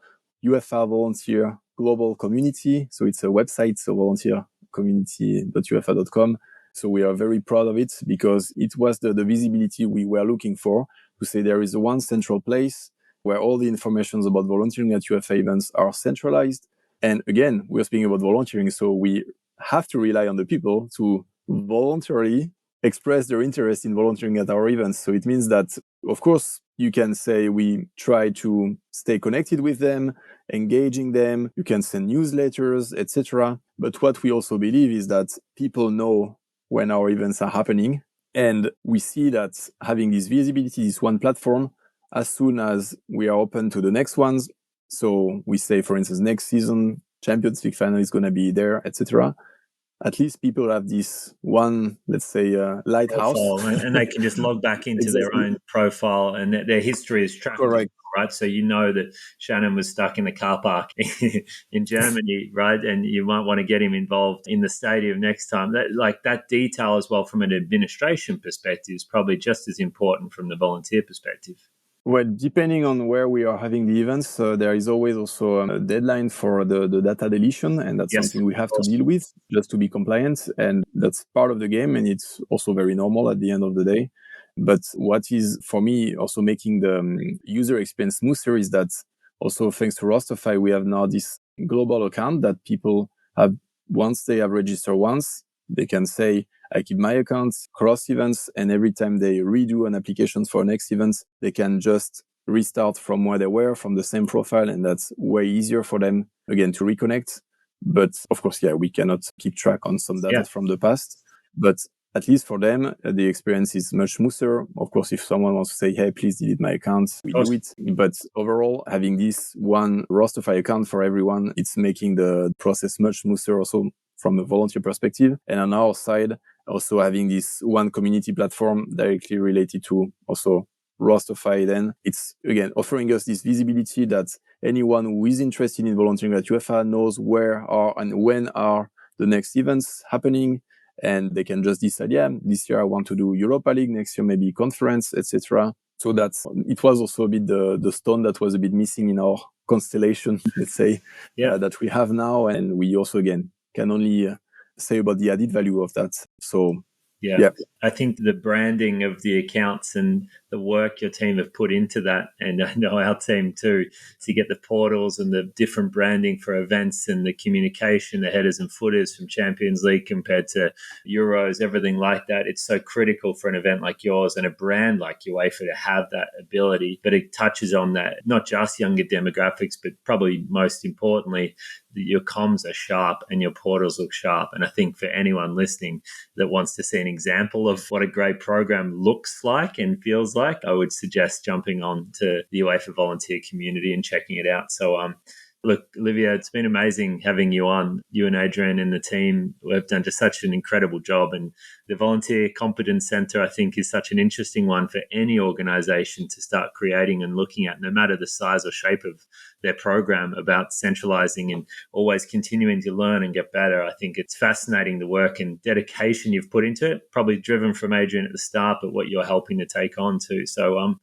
UEFA Volunteer Global Community. So, it's a website, so volunteercommunity.uefa.com. So, we are very proud of it because it was the visibility we were looking for, to say there is one central place where all the information about volunteering at UEFA events are centralized. And again, we're speaking about volunteering, so we have to rely on the people to voluntarily express their interest in volunteering at our events. So it means that, of course, you can say we try to stay connected with them, engaging them, you can send newsletters, etc. But what we also believe is that people know when our events are happening. And we see that having this visibility, this one platform, as soon as we are open to the next ones, so we say, for instance, next season, Champions League final is going to be there, etc. At least people have this one, let's say, lighthouse. And they can just log back into Exactly. their own profile and their history is tracked. Correct. Right. So you know that Shannon was stuck in the car park in Germany, right? And you might want to get him involved in the stadium next time. That detail as well from an administration perspective is probably just as important from the volunteer perspective. Well, depending on where we are having the events, there is always also a deadline for the data deletion, and that's something we have to deal with just to be compliant. And that's part of the game, and it's also very normal at the end of the day. But what is, for me, also making the user experience smoother is that also thanks to Rostify, we have now this global account that people have, once they have registered once, they can say, I keep my account cross events, and every time they redo an application for next events, they can just restart from where they were, from the same profile, and that's way easier for them, again, to reconnect. But of course, we cannot keep track on some data from the past. But at least for them, the experience is much smoother. Of course, if someone wants to say, hey, please delete my account, we do it. But overall, having this one Rostify account for everyone, it's making the process much smoother also from a volunteer perspective. And on our side, also having this one community platform directly related to also Rostify, then it's, again, offering us this visibility that anyone who is interested in volunteering at UEFA knows where are and when are the next events happening. And they can just decide, this year I want to do Europa League, next year maybe conference, etc. So it was also a bit the stone that was a bit missing in our constellation, let's say, that we have now. And we also, again, can only say about the added value of that. So I think the branding of the accounts and the work your team have put into that, and I know our team too, to get the portals and the different branding for events and the communication, the headers and footers from Champions League compared to Euros, everything like that. It's so critical for an event like yours and a brand like UEFA to have that ability. But it touches on that, not just younger demographics, but probably most importantly, your comms are sharp and your portals look sharp. And I think for anyone listening that wants to see an example of what a great program looks like and feels like, I would suggest jumping on to the UEFA volunteer community and checking it out. So, look, Olivier, it's been amazing having you on. You and Adrian and the team have done just such an incredible job. And the Volunteer Competence Centre, I think, is such an interesting one for any organisation to start creating and looking at, no matter the size or shape of their program, about centralising and always continuing to learn and get better. I think it's fascinating, the work and dedication you've put into it, probably driven from Adrian at the start, but what you're helping to take on too. So,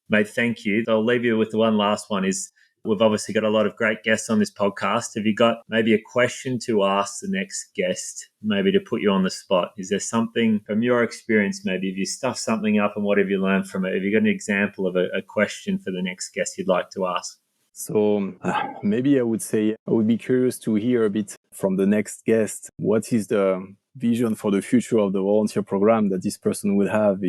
mate, thank you. I'll leave you with the one last one is, we've obviously got a lot of great guests on this podcast. Have you got maybe a question to ask the next guest, maybe to put you on the spot? Is there something from your experience, maybe if you stuff something up and what have you learned from it? Have you got an example of a question for the next guest you'd like to ask? So maybe I would say I would be curious to hear a bit from the next guest. What is the vision for the future of the volunteer program that this person would have,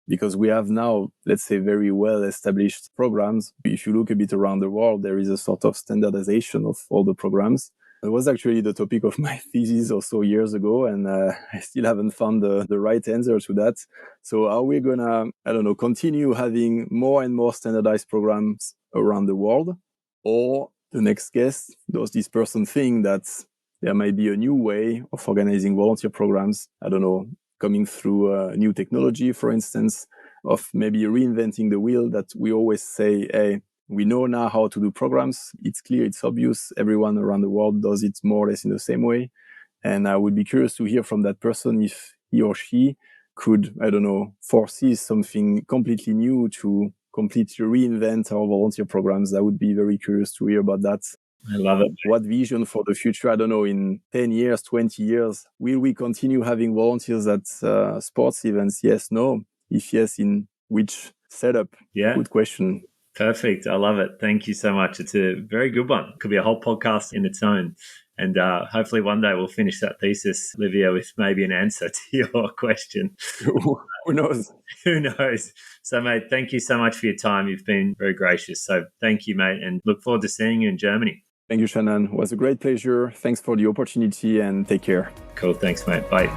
because we have now, let's say, very well established programs. If you look a bit around the world, there is a sort of standardization of all the programs. It was actually the topic of my thesis or so years ago, and I still haven't found the right answer to that. So are we gonna, continue having more and more standardized programs around the world? Or the next guess, does this person think that there might be a new way of organizing volunteer programs? I don't know, coming through new technology, for instance, of maybe reinventing the wheel that we always say, hey, we know now how to do programs. It's clear, it's obvious. Everyone around the world does it more or less in the same way. And I would be curious to hear from that person if he or she could, foresee something completely new to completely reinvent our volunteer programs. I would be very curious to hear about that. I love it. What vision for the future? I don't know, in 10 years, 20 years, will we continue having volunteers at sports events? Yes, no. If yes, in which setup? Yeah. Good question. Perfect. I love it. Thank you so much. It's a very good one. Could be a whole podcast in its own. And hopefully one day we'll finish that thesis, Olivier, with maybe an answer to your question. Who knows? Who knows? So, mate, thank you so much for your time. You've been very gracious. So thank you, mate, and look forward to seeing you in Germany. Thank you, Shannon. It was a great pleasure. Thanks for the opportunity and take care. Cool. Thanks, mate. Bye.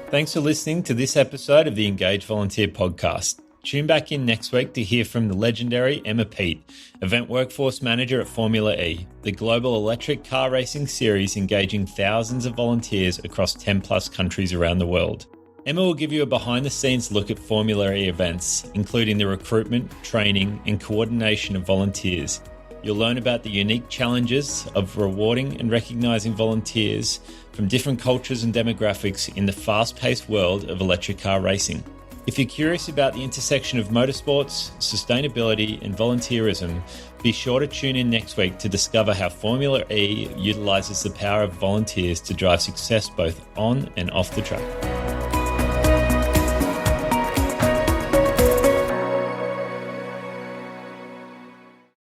Thanks for listening to this episode of the Engage Volunteer podcast. Tune back in next week to hear from the legendary Emma Peet, Event Workforce Manager at Formula E, the global electric car racing series engaging thousands of volunteers across 10 plus countries around the world. Emma will give you a behind-the-scenes look at Formula E events, including the recruitment, training, and coordination of volunteers. You'll learn about the unique challenges of rewarding and recognising volunteers from different cultures and demographics in the fast-paced world of electric car racing. If you're curious about the intersection of motorsports, sustainability, and volunteerism, be sure to tune in next week to discover how Formula E utilises the power of volunteers to drive success both on and off the track.